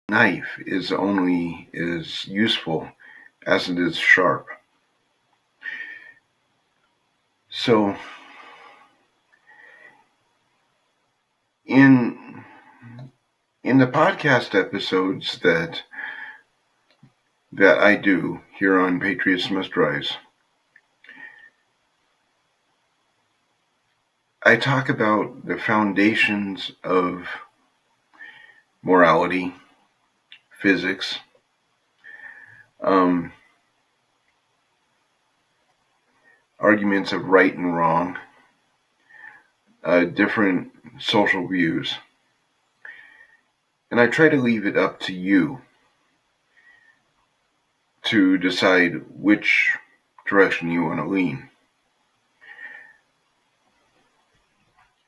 Knife is only as useful as it is sharp. So in in the podcast episodes that I do here on Patriots Must Rise, I talk about the foundations of morality, physics, um, arguments of right and wrong, different social views. And I try to leave it up to you to decide which direction you want to lean.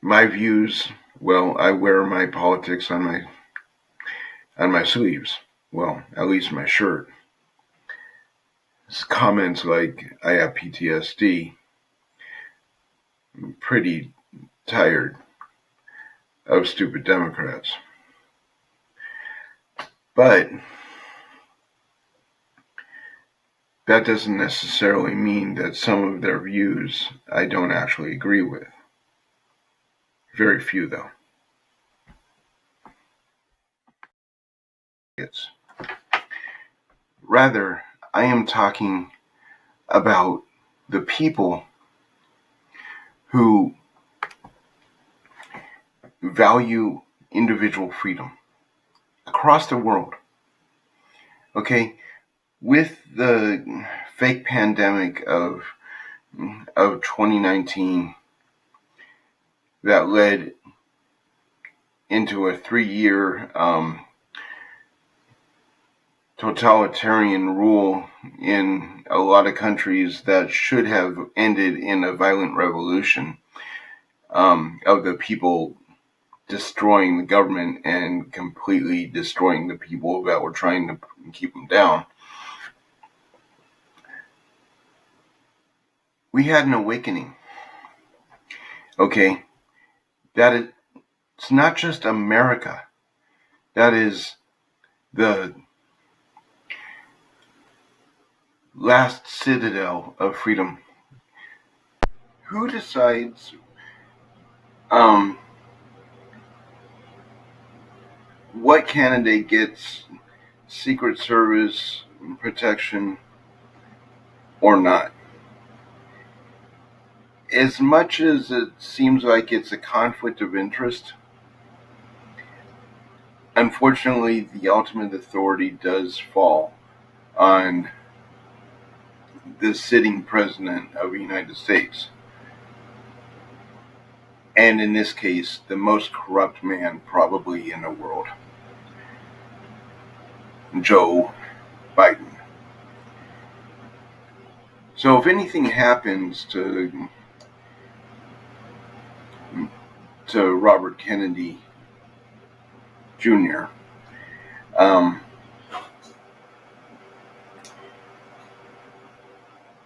My views, well, I wear my politics on my sleeves. Well, at least my shirt. It's comments like I have PTSD. I'm pretty tired of stupid Democrats. But that doesn't necessarily mean that some of their views I don't actually agree with. Very few, though. Rather, I am talking about the people who value individual freedom across the world. Okay, with the fake pandemic of 2019 that led into a 3-year totalitarian rule in a lot of countries that should have ended in a violent revolution of the people destroying the government and completely destroying the people that were trying to keep them down. We had an awakening. Okay, it's not just America. That is the last citadel of freedom. Who decides what candidate gets Secret Service protection or not? As much as it seems like it's a conflict of interest, unfortunately, the ultimate authority does fall on the sitting president of the United States. And in this case, the most corrupt man probably in the world, Joe Biden. So if anything happens to Robert Kennedy Jr.,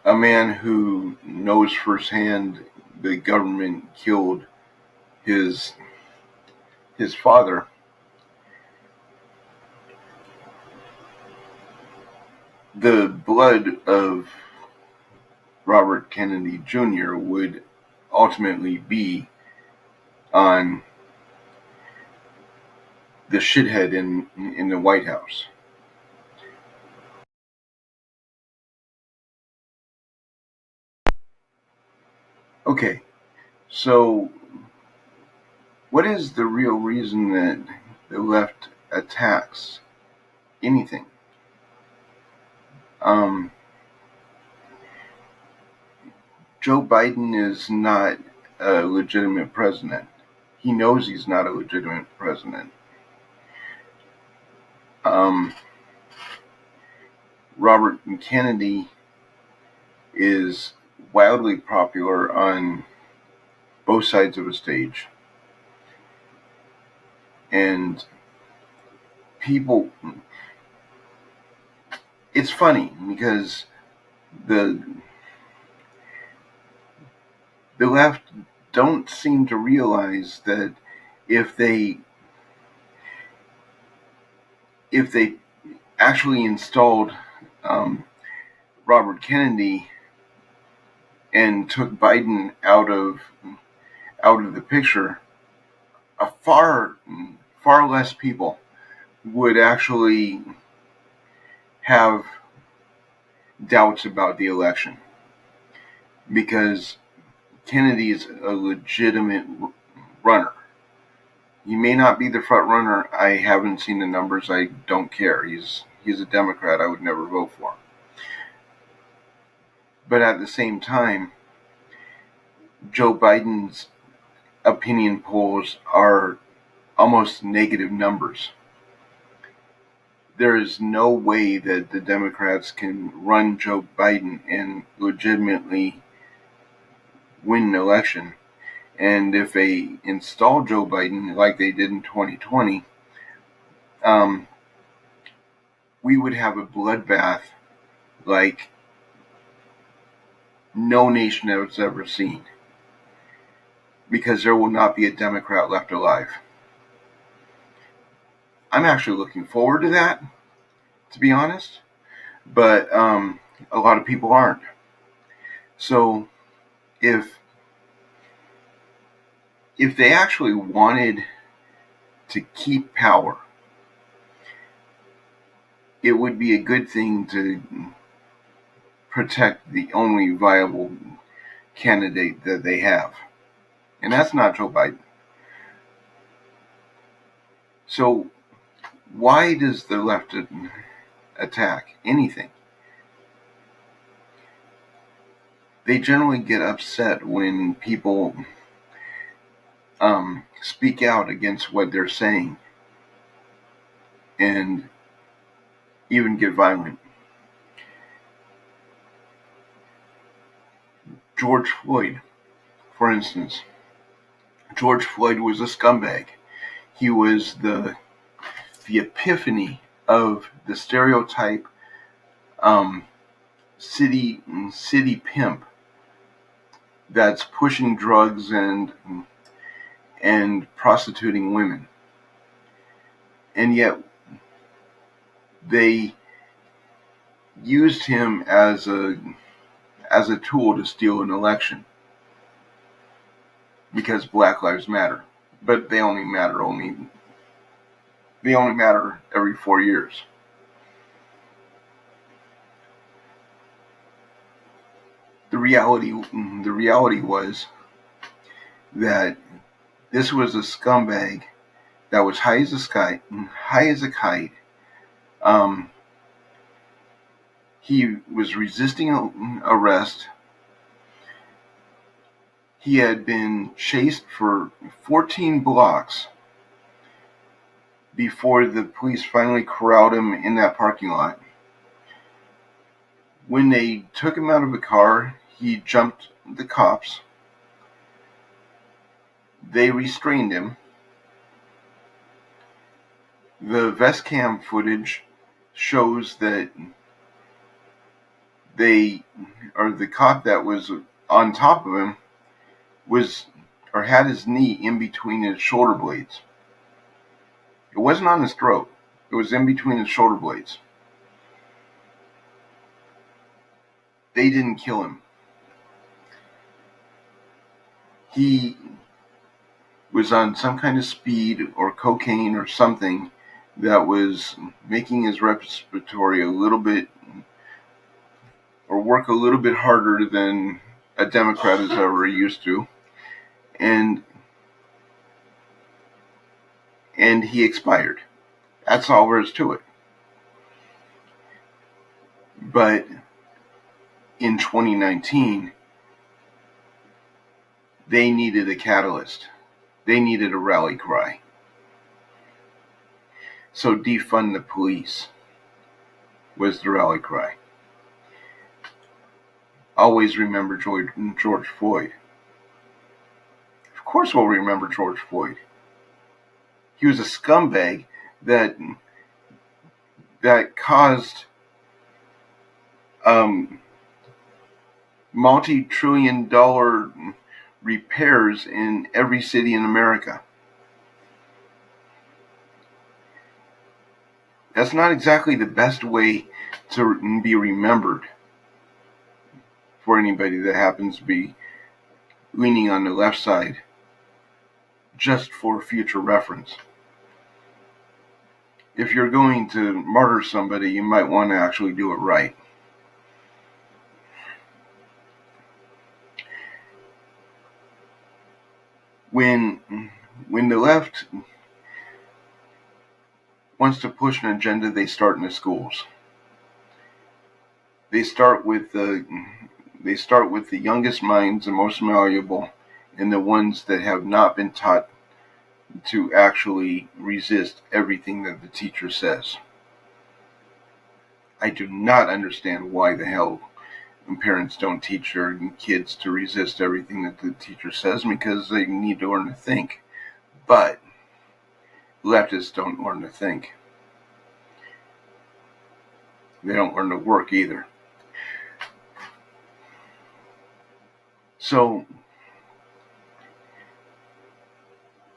a man who knows firsthand the government killed his father, the blood of Robert Kennedy Jr. would ultimately be on the shithead in the White House. Okay, so what is the real reason that the left attacks anything? Joe Biden is not a legitimate president. He knows he's not a legitimate president. Robert Kennedy is wildly popular on both sides of a stage. And people, it's funny because the left don't seem to realize that if they if they actually installed Robert Kennedy and took Biden out of the picture, a far less people would actually have doubts about the election, because Kennedy is a legitimate runner. He may not be the front runner. I haven't seen the numbers. I don't care. He's a Democrat. I would never vote for him. But at the same time, Joe Biden's opinion polls are almost negative numbers. There is no way that the Democrats can run Joe Biden and legitimately win an election. And if they install Joe Biden like they did in 2020, we would have a bloodbath like no nation has ever seen, because there will not be a Democrat left alive. I'm actually looking forward to that, to be honest, but a lot of people aren't. So if they actually wanted to keep power, it would be a good thing to protect the only viable candidate that they have, and that's not Joe Biden. So why does the left attack anything? They generally get upset when people speak out against what they're saying and even get violent. George Floyd, for instance. George Floyd was a scumbag. He was the epiphany of the stereotype city pimp that's pushing drugs and prostituting women. And yet they used him as a tool to steal an election, because Black Lives Matter. But they only matter every 4 years. The reality was that this was a scumbag that was high as a kite. He was resisting arrest. He had been chased for 14 blocks before the police finally corralled him in that parking lot. When they took him out of the car, he jumped the cops. They restrained him. The vest cam footage shows that the cop that was on top of him had his knee in between his shoulder blades. It wasn't on his throat. It was in between his shoulder blades. They didn't kill him. He was on some kind of speed or cocaine or something that was making his respiratory work a little bit harder than a Democrat is ever used to. And he expired. That's all there is to it. But in 2019, they needed a catalyst. They needed a rally cry. So defund the police was the rally cry. Always remember George Floyd. Of course we'll remember George Floyd. He was a scumbag that caused multi-trillion-dollar repairs in every city in America. That's not exactly the best way to be remembered for anybody that happens to be leaning on the left side, just for future reference. If you're going to martyr somebody, you might want to actually do it right. When the left wants to push an agenda, they start in the schools. They start with the youngest minds, the most malleable, and the ones that have not been taught to actually resist everything that the teacher says. I do not understand why the hell parents don't teach their kids to resist everything that the teacher says, because they need to learn to think. But leftists don't learn to think. They don't learn to work either. So,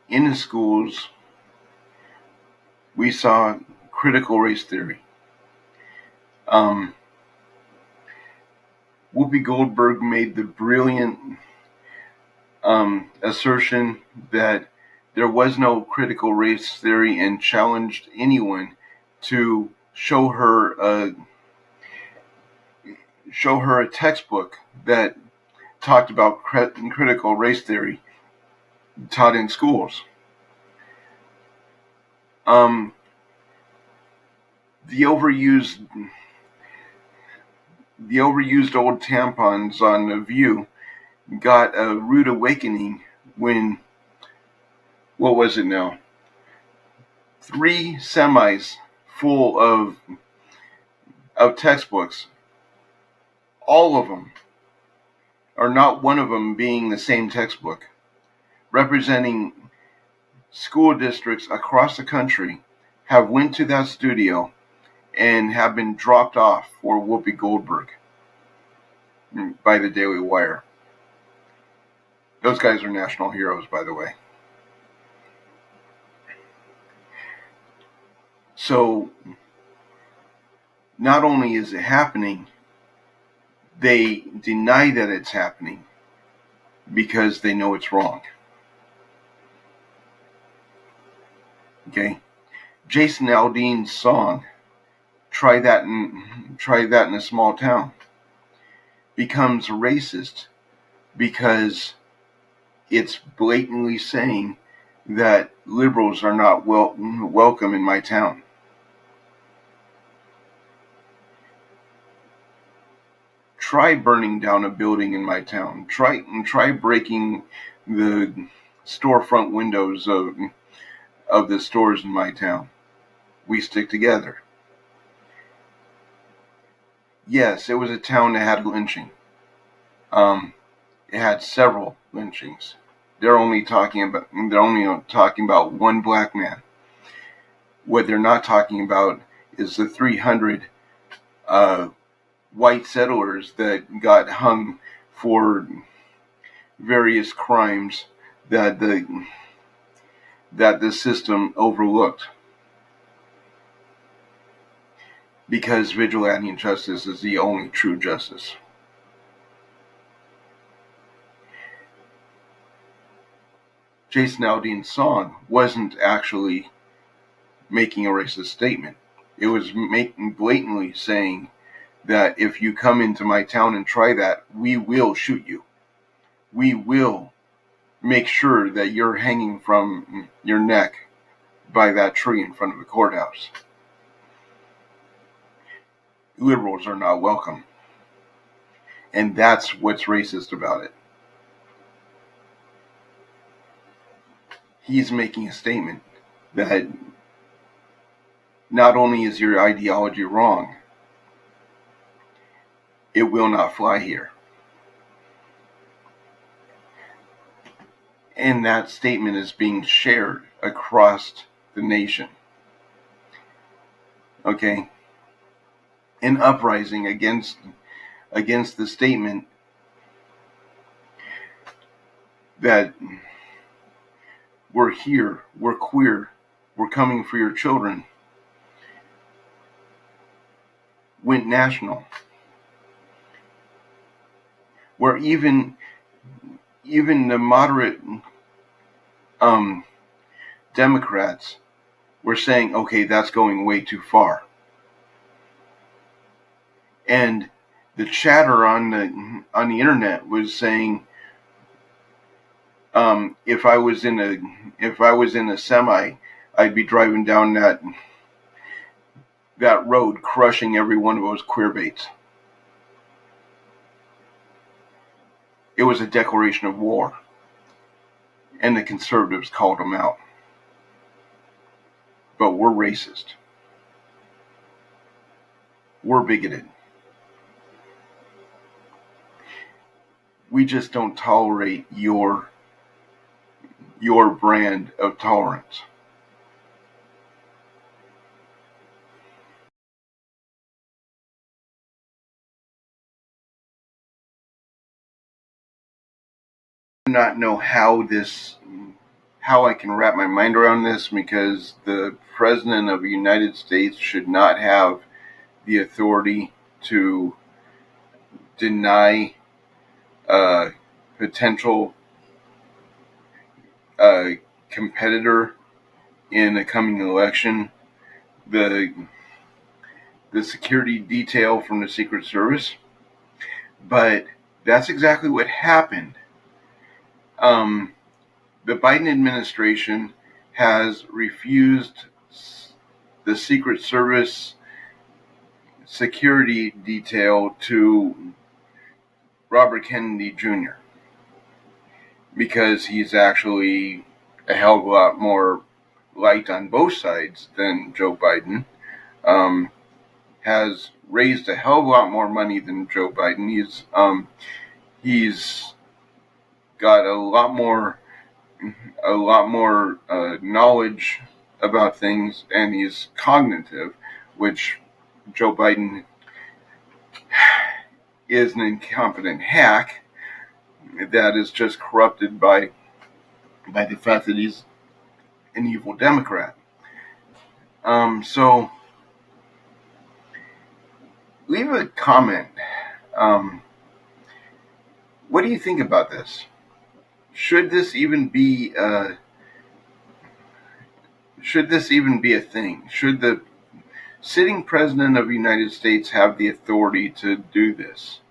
in the schools, we saw critical race theory. Whoopi Goldberg made the brilliant assertion that there was no critical race theory, and challenged anyone to show her a textbook that talked about critical race theory taught in schools. The overused old tampons on The View got a rude awakening when, what was it now? 3 semis full of textbooks, all of them, or not one of them being the same textbook, representing school districts across the country, have went to that studio and have been dropped off for Whoopi Goldberg by the Daily Wire. Those guys are national heroes, by the way. So, not only is it happening, they deny that it's happening because they know it's wrong. Okay? Jason Aldean's song, Try That in a Small Town, becomes racist because it's blatantly saying that liberals are not welcome in my town. Try burning down a building in my town. Try breaking the storefront windows of the stores in my town. We stick together. Yes, it was a town that had lynching. It had several lynchings. They're only talking about one black man. What they're not talking about is the 300 white settlers that got hung for various crimes that the system overlooked, because vigilante justice is the only true justice. Jason Aldean's song wasn't actually making a racist statement. It was blatantly saying that if you come into my town and try that, we will shoot you. We will make sure that you're hanging from your neck by that tree in front of the courthouse. Liberals are not welcome. And that's what's racist about it. He's making a statement that not only is your ideology wrong, it will not fly here. And that statement is being shared across the nation. Okay? An uprising against the statement that we're here, we're queer, we're coming for your children, went national, where even the moderate Democrats were saying, okay, that's going way too far. And the chatter on the internet was saying, if I was in a semi, I'd be driving down that road, crushing every one of those queer baits. It was a declaration of war, and the conservatives called them out. But we're racist. We're bigoted. We just don't tolerate your brand of tolerance. I do not know how I can wrap my mind around this, because the President of the United States should not have the authority to deny a potential competitor in a coming election the security detail from the Secret Service. But that's exactly what happened. The Biden administration has refused the Secret Service security detail to Robert Kennedy Jr. because he's actually a hell of a lot more liked on both sides than Joe Biden. Has raised a hell of a lot more money than Joe Biden. He's got a lot more knowledge about things, and he's cognitive, which Joe Biden is an incompetent hack that is just corrupted by the fact that he's an evil Democrat. So leave a comment. What do you think about this? Should this even be a thing? Should the sitting president of the United States have the authority to do this?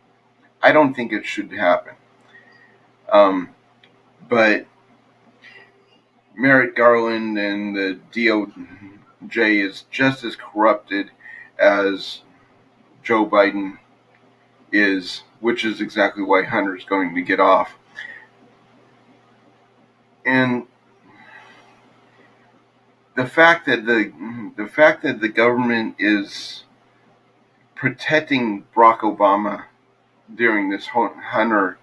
I don't think it should happen. But Merrick Garland and the DOJ is just as corrupted as Joe Biden is, which is exactly why Hunter's going to get off. And the fact that the government is protecting Barack Obama during this Hunter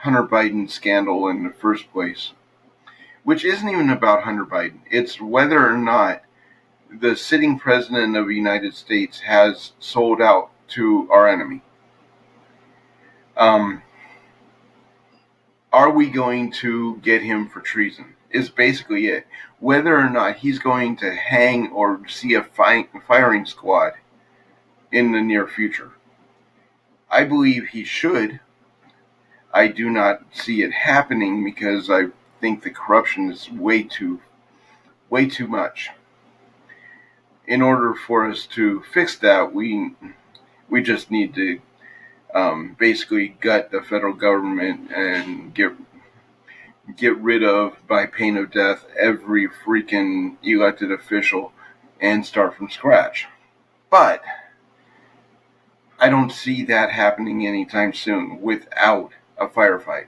Biden scandal in the first place, which isn't even about Hunter Biden. It's whether or not the sitting president of the United States has sold out to our enemy. Are we going to get him for treason? Is basically it. Whether or not he's going to hang or see a firing squad in the near future. I believe he should. I do not see it happening because I think the corruption is way too much. In order for us to fix that, we just need to basically gut the federal government and get rid of, by pain of death, every freaking elected official and start from scratch. But I don't see that happening anytime soon without a firefight.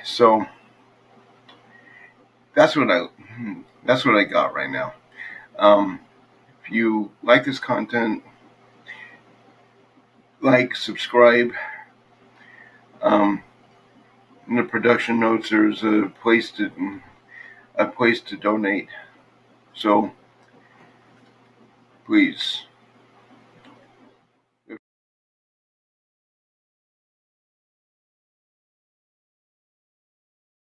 So that's what I got right now. If you like this content, subscribe. In the production notes, there's a place to donate. So please